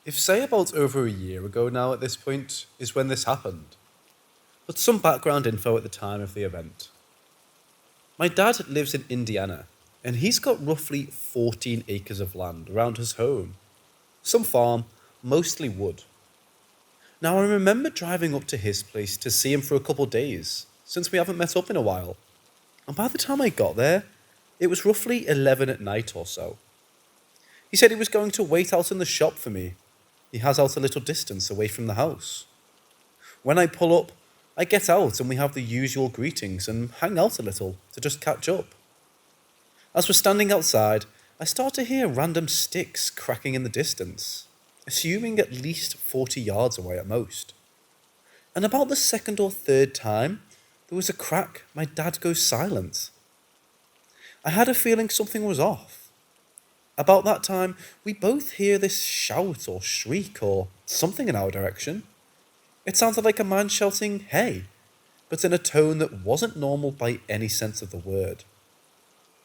If say about over a year ago now at this point is when this happened, but some background info at the time of the event. My dad lives in Indiana, and he's got roughly 14 acres of land around his home. Some farm, mostly wood. Now I remember driving up to his place to see him for a couple days, since we haven't met up in a while. And by the time I got there, it was roughly 11 at night or so. He said he was going to wait out in the shop for me. He has out a little distance away from the house. When I pull up, I get out and we have the usual greetings and hang out a little to just catch up. As we're standing outside, I start to hear random sticks cracking in the distance, assuming at least 40 yards away at most. And about the second or third time there was a crack, my dad goes silent. I had a feeling something was off. About that time, we both hear this shout or shriek or something in our direction. It sounded like a man shouting, "Hey," but in a tone that wasn't normal by any sense of the word.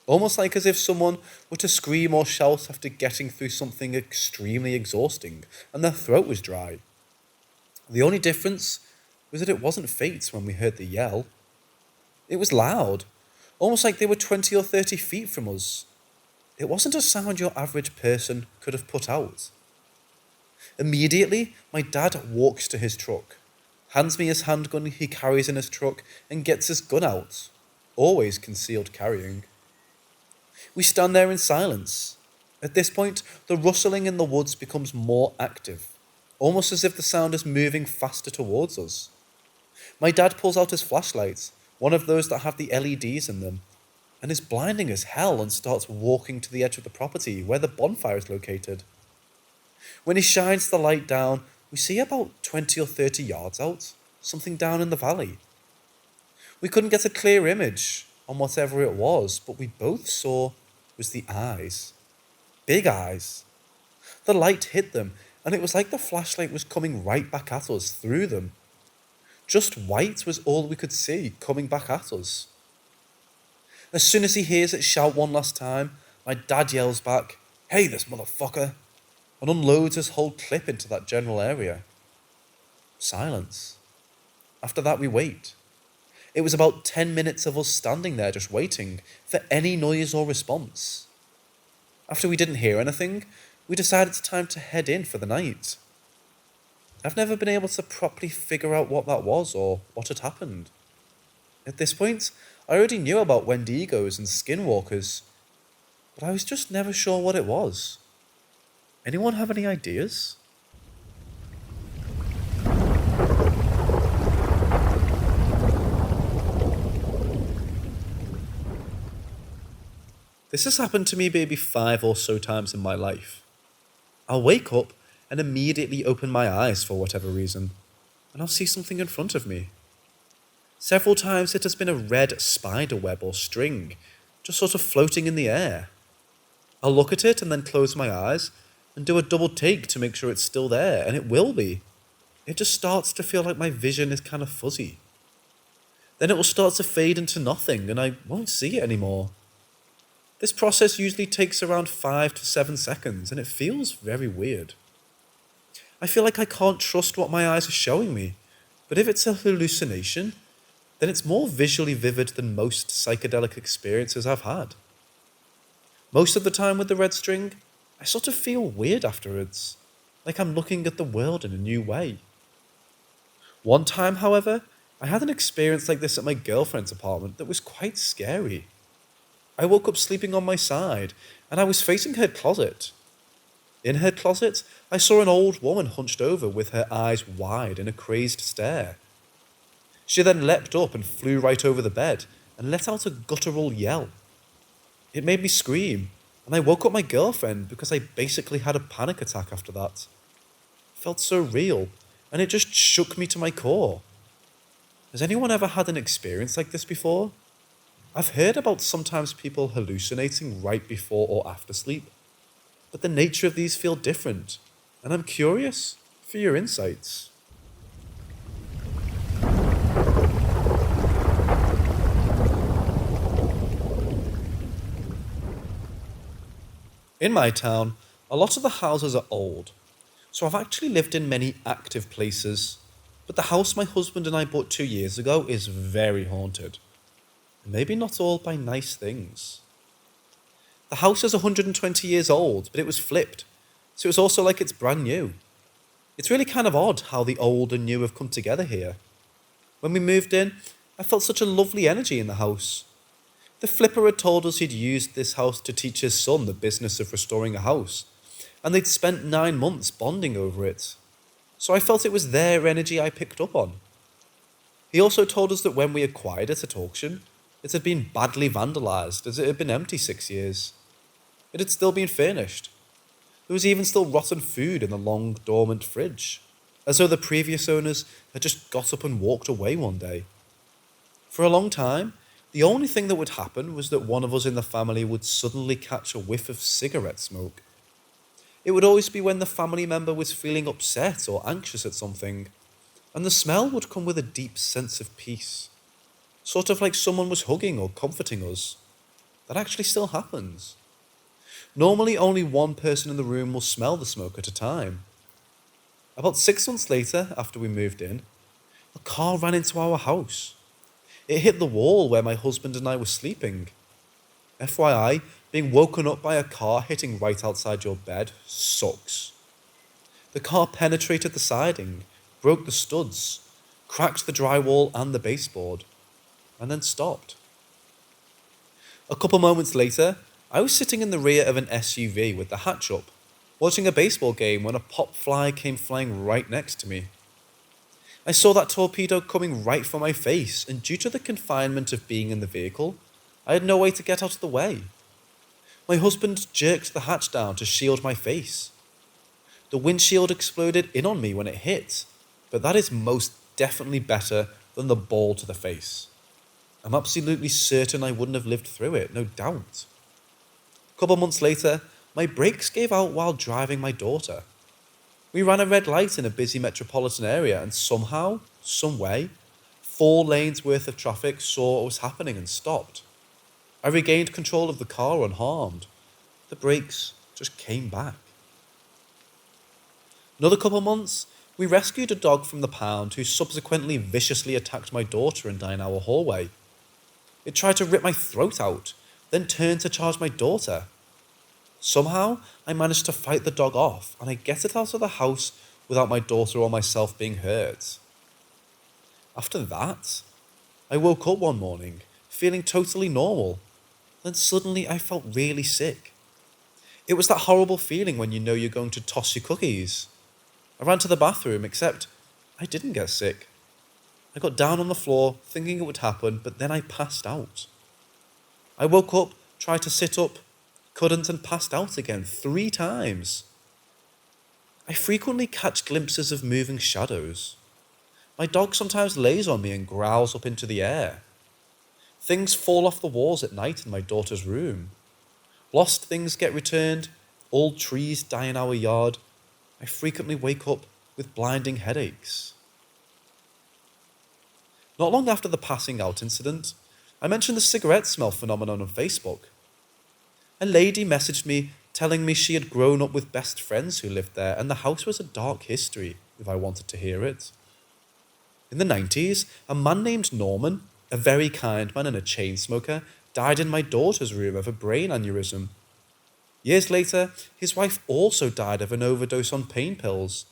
Almost like as if someone were to scream or shout after getting through something extremely exhausting and their throat was dry. The only difference was that it wasn't fate when we heard the yell. It was loud, almost like they were 20 or 30 feet from us. It wasn't a sound your average person could have put out. Immediately, my dad walks to his truck, hands me his handgun he carries in his truck, and gets his gun out, always concealed carrying. We stand there in silence. At this point, the rustling in the woods becomes more active, almost as if the sound is moving faster towards us. My dad pulls out his flashlight, one of those that have the LEDs in them, and is blinding as hell and starts walking to the edge of the property where the bonfire is located. When he shines the light down, we see about 20 or 30 yards out, something down in the valley. We couldn't get a clear image on whatever it was, but we both saw was the eyes. Big eyes. The light hit them, and it was like the flashlight was coming right back at us through them. Just white was all we could see coming back at us. As soon as he hears it shout one last time, my dad yells back, "Hey, this motherfucker," and unloads his whole clip into that general area. Silence. After that, we wait. It was about 10 minutes of us standing there just waiting for any noise or response. After we didn't hear anything, we decided it's time to head in for the night. I've never been able to properly figure out what that was or what had happened. At this point, I already knew about Wendigos and skinwalkers, but I was just never sure what it was. Anyone have any ideas? This has happened to me maybe 5 or so times in my life. I'll wake up and immediately open my eyes for whatever reason, and I'll see something in front of me. Several times it has been a red spider web or string, just sort of floating in the air. I'll look at it and then close my eyes and do a double take to make sure it's still there, and it will be. It just starts to feel like my vision is kind of fuzzy. Then it will start to fade into nothing and I won't see it anymore. This process usually takes around 5 to 7 seconds and it feels very weird. I feel like I can't trust what my eyes are showing me, but if it's a hallucination, then it's more visually vivid than most psychedelic experiences I've had. Most of the time with the red string, I sort of feel weird afterwards, like I'm looking at the world in a new way. One time, however, I had an experience like this at my girlfriend's apartment that was quite scary. I woke up sleeping on my side, and I was facing her closet. In her closet, I saw an old woman hunched over with her eyes wide in a crazed stare. She then leapt up and flew right over the bed and let out a guttural yell. It made me scream, and I woke up my girlfriend because I basically had a panic attack after that. It felt so real, and it just shook me to my core. Has anyone ever had an experience like this before? I've heard about sometimes people hallucinating right before or after sleep, but the nature of these feel different, and I'm curious for your insights. In my town, a lot of the houses are old. So I've actually lived in many active places, but the house my husband and I bought 2 years ago is very haunted. And maybe not all by nice things. The house is 120 years old, but it was flipped, so it's also like it's brand new. It's really kind of odd how the old and new have come together here. When we moved in, I felt such a lovely energy in the house. The flipper had told us he'd used this house to teach his son the business of restoring a house, and they'd spent 9 months bonding over it. So I felt it was their energy I picked up on. He also told us that when we acquired it at auction, it had been badly vandalised as it had been empty 6 years. It had still been furnished. There was even still rotten food in the long dormant fridge, as though the previous owners had just got up and walked away one day. For a long time, the only thing that would happen was that one of us in the family would suddenly catch a whiff of cigarette smoke. It would always be when the family member was feeling upset or anxious at something, and the smell would come with a deep sense of peace, sort of like someone was hugging or comforting us. That actually still happens. Normally only one person in the room will smell the smoke at a time. About 6 months later, after we moved in, a car ran into our house. It hit the wall where my husband and I were sleeping. FYI, being woken up by a car hitting right outside your bed sucks. The car penetrated the siding, broke the studs, cracked the drywall and the baseboard, and then stopped. A couple moments later, I was sitting in the rear of an SUV with the hatch up, watching a baseball game when a pop fly came flying right next to me. I saw that torpedo coming right for my face, and due to the confinement of being in the vehicle, I had no way to get out of the way. My husband jerked the hatch down to shield my face. The windshield exploded in on me when it hit, but that is most definitely better than the ball to the face. I'm absolutely certain I wouldn't have lived through it, no doubt. A couple months later, my brakes gave out while driving my daughter. We ran a red light in a busy metropolitan area, and somehow, some way, 4 lanes worth of traffic saw what was happening and stopped. I regained control of the car unharmed. The brakes just came back. Another couple months, we rescued a dog from the pound who subsequently viciously attacked my daughter and I in our hallway. It tried to rip my throat out, then turned to charge my daughter. Somehow, I managed to fight the dog off, and I get it out of the house without my daughter or myself being hurt. After that, I woke up one morning, feeling totally normal. Then suddenly I felt really sick. It was that horrible feeling when you know you're going to toss your cookies. I ran to the bathroom, except I didn't get sick. I got down on the floor, thinking it would happen, but then I passed out. I woke up, tried to sit up, couldn't, and passed out again 3 times. I frequently catch glimpses of moving shadows. My dog sometimes lays on me and growls up into the air. Things fall off the walls at night in my daughter's room. Lost things get returned, old trees die in our yard. I frequently wake up with blinding headaches. Not long after the passing out incident, I mentioned the cigarette smell phenomenon on Facebook. A lady messaged me telling me she had grown up with best friends who lived there and the house was a dark history if I wanted to hear it. In the 90s, a man named Norman, a very kind man and a chain smoker, died in my daughter's room of a brain aneurysm. Years later, his wife also died of an overdose on pain pills,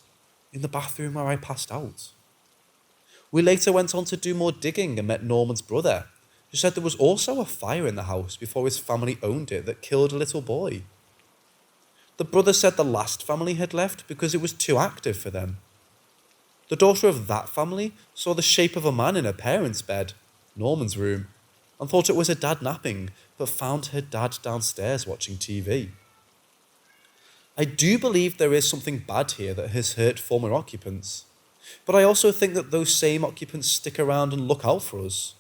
in the bathroom where I passed out. We later went on to do more digging and met Norman's brother, who said there was also a fire in the house before his family owned it that killed a little boy. The brother said the last family had left because it was too active for them. The daughter of that family saw the shape of a man in her parents' bed, Norman's room, and thought it was her dad napping, but found her dad downstairs watching TV. I do believe there is something bad here that has hurt former occupants, but I also think that those same occupants stick around and look out for us.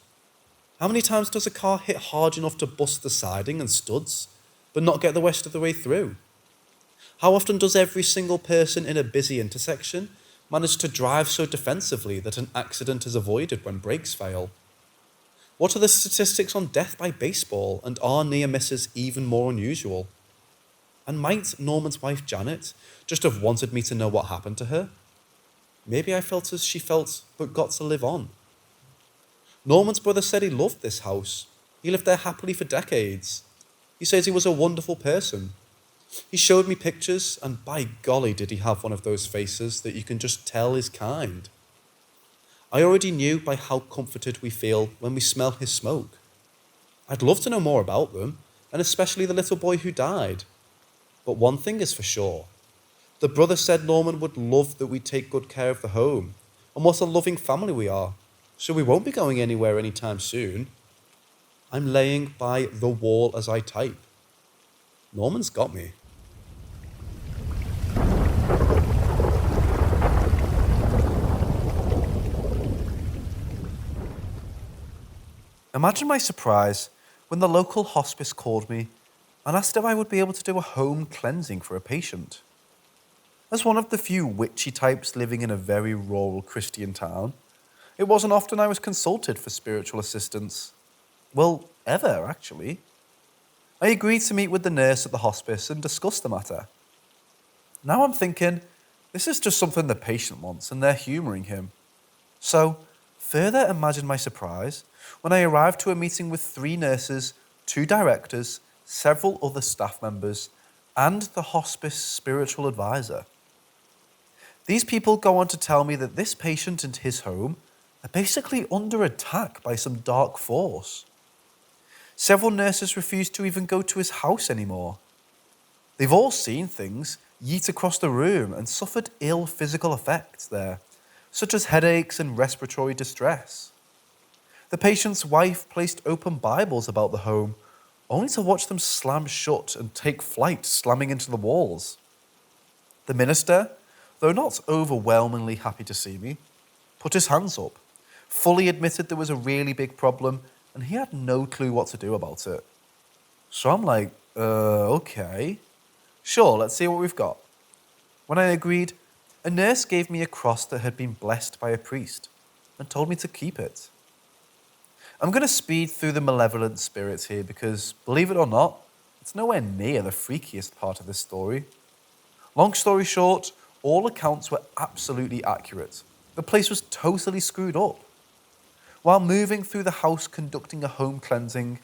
How many times does a car hit hard enough to bust the siding and studs, but not get the rest of the way through? How often does every single person in a busy intersection manage to drive so defensively that an accident is avoided when brakes fail? What are the statistics on death by baseball, and are near misses even more unusual? And might Norman's wife Janet just have wanted me to know what happened to her? Maybe I felt as she felt, but got to live on. Norman's brother said he loved this house. He lived there happily for decades. He says he was a wonderful person. He showed me pictures, and by golly did he have one of those faces that you can just tell is kind. I already knew by how comforted we feel when we smell his smoke. I'd love to know more about them, and especially the little boy who died. But one thing is for sure. The brother said Norman would love that we take good care of the home, and what a loving family we are, so we won't be going anywhere anytime soon. I'm laying by the wall as I type. Norman's got me. Imagine my surprise when the local hospice called me and asked if I would be able to do a home cleansing for a patient. As one of the few witchy types living in a very rural Christian town, it wasn't often I was consulted for spiritual assistance. Well, ever, actually. I agreed to meet with the nurse at the hospice and discuss the matter. Now I'm thinking, this is just something the patient wants and they're humouring him. So, further imagine my surprise when I arrived to a meeting with 3 nurses, 2 directors, several other staff members, and the hospice spiritual advisor. These people go on to tell me that this patient and his home are basically under attack by some dark force. Several nurses refuse to even go to his house anymore. They've all seen things yeet across the room and suffered ill physical effects there, such as headaches and respiratory distress. The patient's wife placed open Bibles about the home, only to watch them slam shut and take flight, slamming into the walls. The minister, though not overwhelmingly happy to see me, put his hands up, fully admitted there was a really big problem, and he had no clue what to do about it. So I'm like, okay. Sure, let's see what we've got. When I agreed, a nurse gave me a cross that had been blessed by a priest and told me to keep it. I'm going to speed through the malevolent spirits here because, believe it or not, it's nowhere near the freakiest part of this story. Long story short, all accounts were absolutely accurate. The place was totally screwed up. While moving through the house conducting a home cleansing,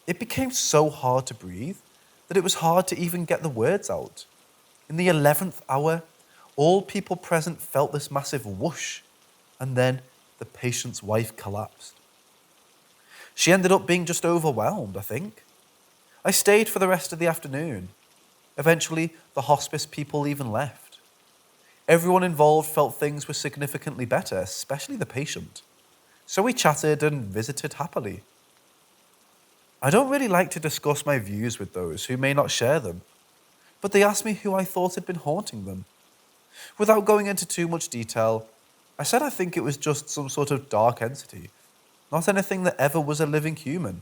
it became so hard to breathe that it was hard to even get the words out. In the 11th hour, all people present felt this massive whoosh, and then the patient's wife collapsed. She ended up being just overwhelmed, I think. I stayed for the rest of the afternoon. Eventually, the hospice people even left. Everyone involved felt things were significantly better, especially the patient. So we chatted and visited happily. I don't really like to discuss my views with those who may not share them, but they asked me who I thought had been haunting them. Without going into too much detail, I said I think it was just some sort of dark entity, not anything that ever was a living human.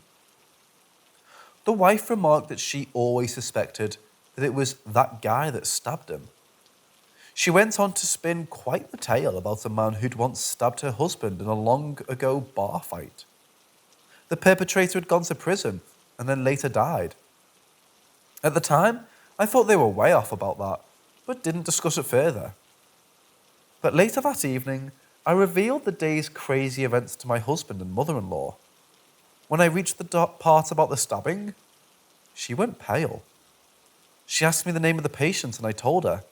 The wife remarked that she always suspected that it was that guy that stabbed him. She went on to spin quite the tale about a man who'd once stabbed her husband in a long-ago bar fight. The perpetrator had gone to prison and then later died. At the time, I thought they were way off about that, but didn't discuss it further. But later that evening, I revealed the day's crazy events to my husband and mother-in-law. When I reached the dark part about the stabbing, she went pale. She asked me the name of the patient and I told her.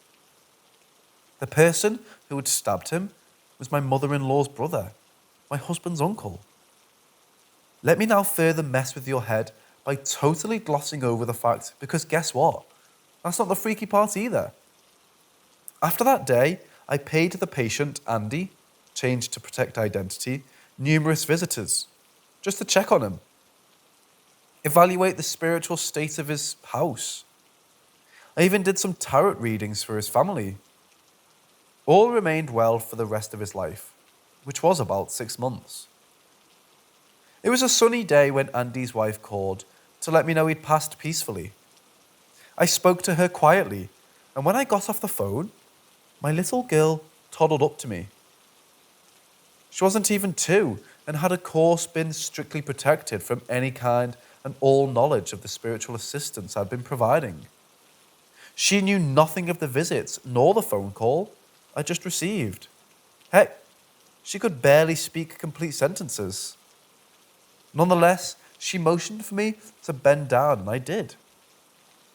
The person who had stabbed him was my mother-in-law's brother, my husband's uncle. Let me now further mess with your head by totally glossing over the fact, because guess what? That's not the freaky part either. After that day, I paid the patient, Andy, changed to protect identity, numerous visitors, just to check on him. Evaluate the spiritual state of his house. I even did some tarot readings for his family. All remained well for the rest of his life, which was about 6 months. It was a sunny day when Andy's wife called to let me know he'd passed peacefully. I spoke to her quietly, and when I got off the phone, my little girl toddled up to me. She wasn't even 2 and had of course been strictly protected from any kind and all knowledge of the spiritual assistance I'd been providing. She knew nothing of the visits nor the phone call I just received. Heck, she could barely speak complete sentences. Nonetheless, she motioned for me to bend down, and I did.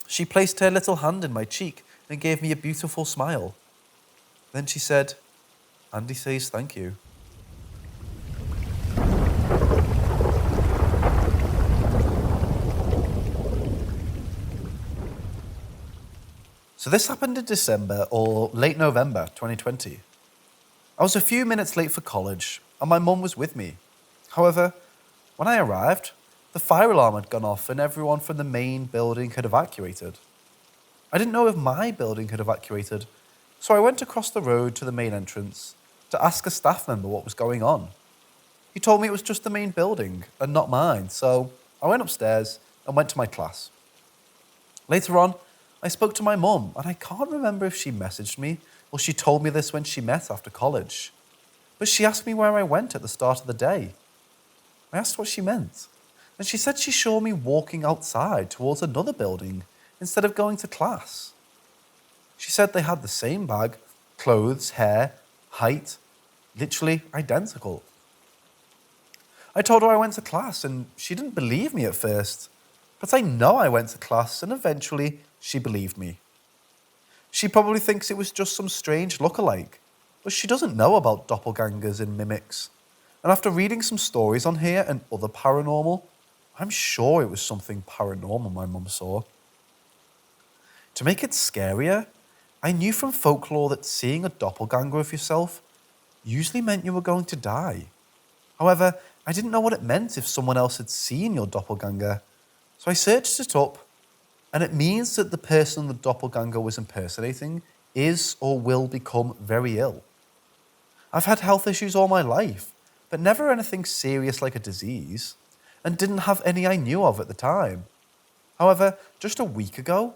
She placed her little hand in my cheek and gave me a beautiful smile. Then she said, "Andy says thank you." So this happened in December or late November 2020. I was a few minutes late for college and my mum was with me. However, when I arrived, the fire alarm had gone off and everyone from the main building had evacuated. I didn't know if my building had evacuated, so I went across the road to the main entrance to ask a staff member what was going on. He told me it was just the main building and not mine, so I went upstairs and went to my class. Later on, I spoke to my mum, and I can't remember if she messaged me or she told me this when she met after college. But she asked me where I went at the start of the day. I asked what she meant, and she said she saw me walking outside towards another building instead of going to class. She said they had the same bag, clothes, hair, height, literally identical. I told her I went to class, and she didn't believe me at first. But I know I went to class, and eventually she believed me. She probably thinks it was just some strange look-alike, but she doesn't know about doppelgangers and mimics. And after reading some stories on here and other paranormal, I'm sure it was something paranormal my mum saw. To make it scarier, I knew from folklore that seeing a doppelganger of yourself usually meant you were going to die. However, I didn't know what it meant if someone else had seen your doppelganger. So I searched it up, and it means that the person the doppelganger was impersonating is or will become very ill. I've had health issues all my life, but never anything serious like a disease, and didn't have any I knew of at the time. However, just a week ago,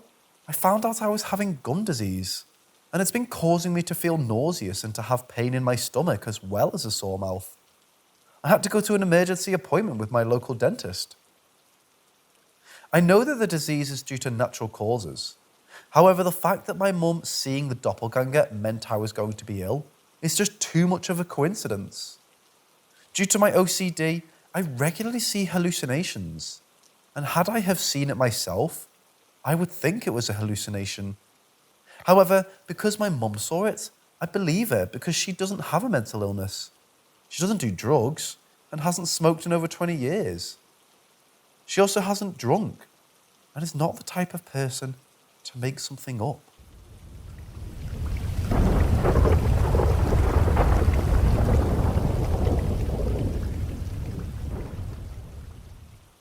I found out I was having gum disease, and it's been causing me to feel nauseous and to have pain in my stomach as well as a sore mouth. I had to go to an emergency appointment with my local dentist. I know that the disease is due to natural causes. However, the fact that my mum seeing the doppelganger meant I was going to be ill is just too much of a coincidence. Due to my OCD, I regularly see hallucinations. And had I have seen it myself, I would think it was a hallucination. However, because my mum saw it, I believe her because she doesn't have a mental illness. She doesn't do drugs and hasn't smoked in over 20 years. She also hasn't drunk and is not the type of person to make something up.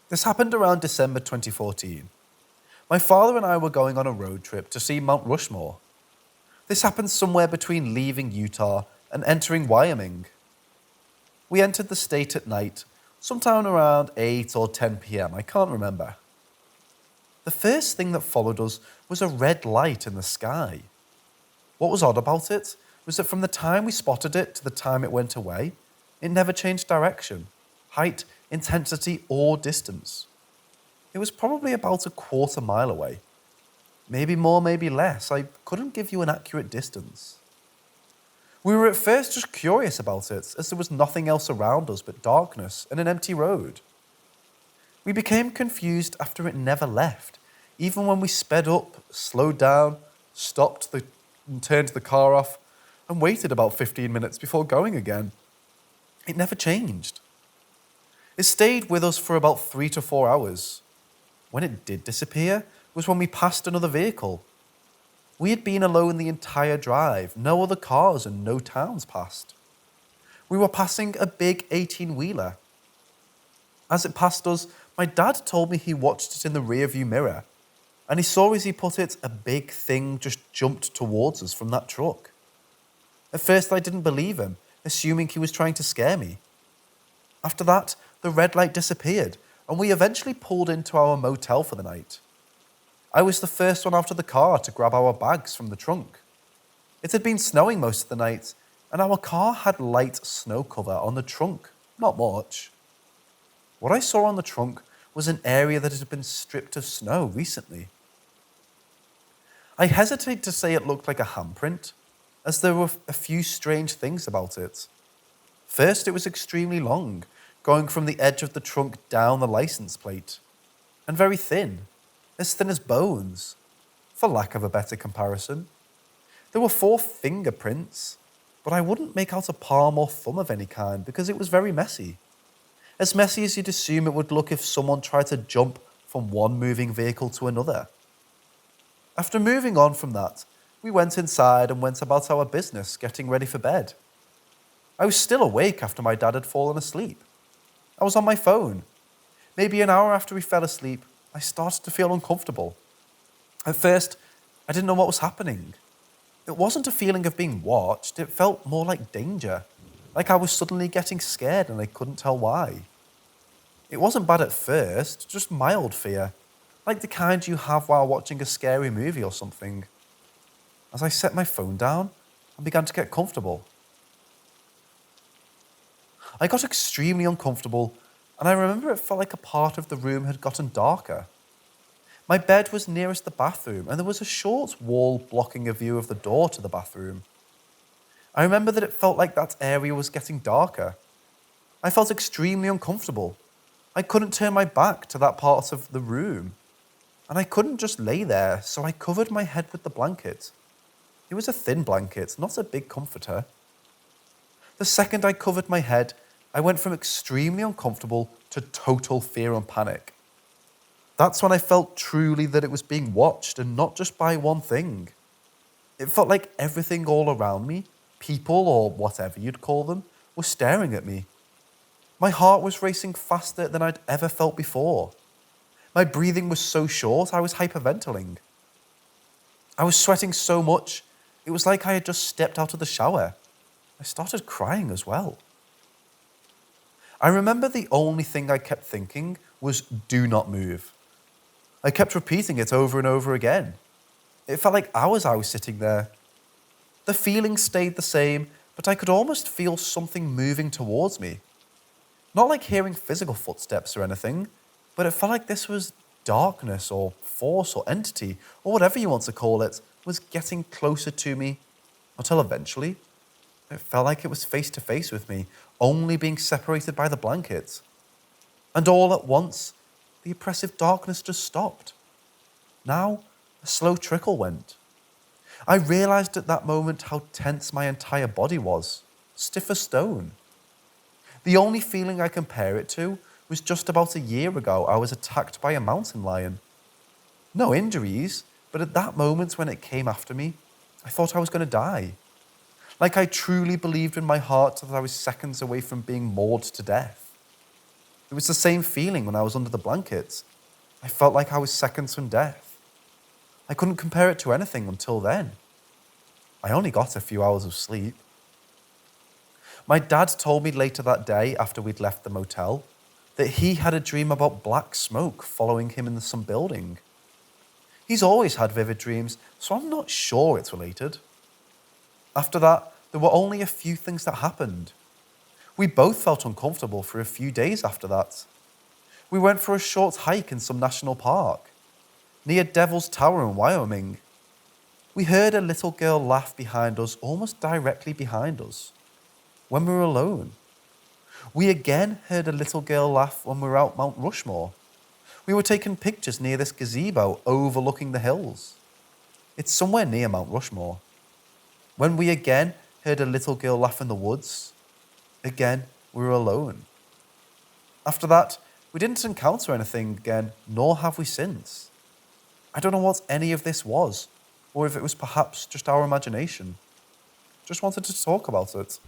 This happened around December 2014. My father and I were going on a road trip to see Mount Rushmore. This happened somewhere between leaving Utah and entering Wyoming. We entered the state at night, sometime around 8 or 10 p.m, I can't remember. The first thing that followed us was a red light in the sky. What was odd about it was that from the time we spotted it to the time it went away, it never changed direction, height, intensity, or distance. It was probably about a quarter mile away. Maybe more, maybe less. I couldn't give you an accurate distance. We were at first just curious about it, as there was nothing else around us but darkness and an empty road. We became confused after it never left, even when we sped up, slowed down, and turned the car off, and waited about 15 minutes before going again. It never changed. It stayed with us for about 3 to 4 hours. When it did disappear was when we passed another vehicle. We had been alone the entire drive, no other cars and no towns passed. We were passing a big 18-wheeler. As it passed us, my dad told me he watched it in the rearview mirror, and he saw, as he put it, a big thing just jumped towards us from that truck. At first I didn't believe him, assuming he was trying to scare me. After that, the red light disappeared, and we eventually pulled into our motel for the night. I was the first one out of the car to grab our bags from the trunk. It had been snowing most of the night, and our car had light snow cover on the trunk, not much. What I saw on the trunk was an area that had been stripped of snow recently. I hesitate to say it looked like a handprint, as there were a few strange things about it. First, it was extremely long, going from the edge of the trunk down the license plate, and very thin as bones, for lack of a better comparison. There were 4 fingerprints, but I wouldn't make out a palm or thumb of any kind because it was very messy. As messy as you'd assume it would look if someone tried to jump from one moving vehicle to another. After moving on from that, we went inside and went about our business getting ready for bed. I was still awake after my dad had fallen asleep. I was on my phone. Maybe an hour after he fell asleep, I started to feel uncomfortable. At first, I didn't know what was happening. It wasn't a feeling of being watched, it felt more like danger, like I was suddenly getting scared and I couldn't tell why. It wasn't bad at first, just mild fear, like the kind you have while watching a scary movie or something. As I set my phone down and began to get comfortable, I got extremely uncomfortable, and I remember it felt like a part of the room had gotten darker. My bed was nearest the bathroom, and there was a short wall blocking a view of the door to the bathroom. I remember that it felt like that area was getting darker. I felt extremely uncomfortable. I couldn't turn my back to that part of the room, and I couldn't just lay there, so I covered my head with the blanket. It was a thin blanket, not a big comforter. The second I covered my head, I went from extremely uncomfortable to total fear and panic. That's when I felt truly that it was being watched, and not just by one thing. It felt like everything all around me, people or whatever you'd call them, were staring at me. My heart was racing faster than I'd ever felt before. My breathing was so short, I was hyperventilating. I was sweating so much, it was like I had just stepped out of the shower. I started crying as well. I remember the only thing I kept thinking was, do not move. I kept repeating it over and over again. It felt like hours I was sitting there. The feeling stayed the same, but I could almost feel something moving towards me. Not like hearing physical footsteps or anything, but it felt like this was darkness or force or entity, or whatever you want to call it, was getting closer to me, until eventually, it felt like it was face to face with me, only being separated by the blanket. And all at once, the oppressive darkness just stopped. Now, a slow trickle went. I realized at that moment how tense my entire body was, stiff as stone. The only feeling I compare it to was just about a year ago I was attacked by a mountain lion. No injuries, but at that moment when it came after me, I thought I was going to die. Like I truly believed in my heart that I was seconds away from being mauled to death. It was the same feeling when I was under the blankets. I felt like I was seconds from death. I couldn't compare it to anything until then. I only got a few hours of sleep. My dad told me later that day, after we'd left the motel, that he had a dream about black smoke following him in some building. He's always had vivid dreams, so I'm not sure it's related. After that, there were only a few things that happened. We both felt uncomfortable for a few days after that. We went for a short hike in some national park, near Devil's Tower in Wyoming. We heard a little girl laugh behind us, almost directly behind us, when we were alone. We again heard a little girl laugh when we were out Mount Rushmore. We were taking pictures near this gazebo overlooking the hills. It's somewhere near Mount Rushmore. When we again heard a little girl laugh in the woods, again we were alone. After that, we didn't encounter anything again, nor have we since. I don't know what any of this was, or if it was perhaps just our imagination. Just wanted to talk about it.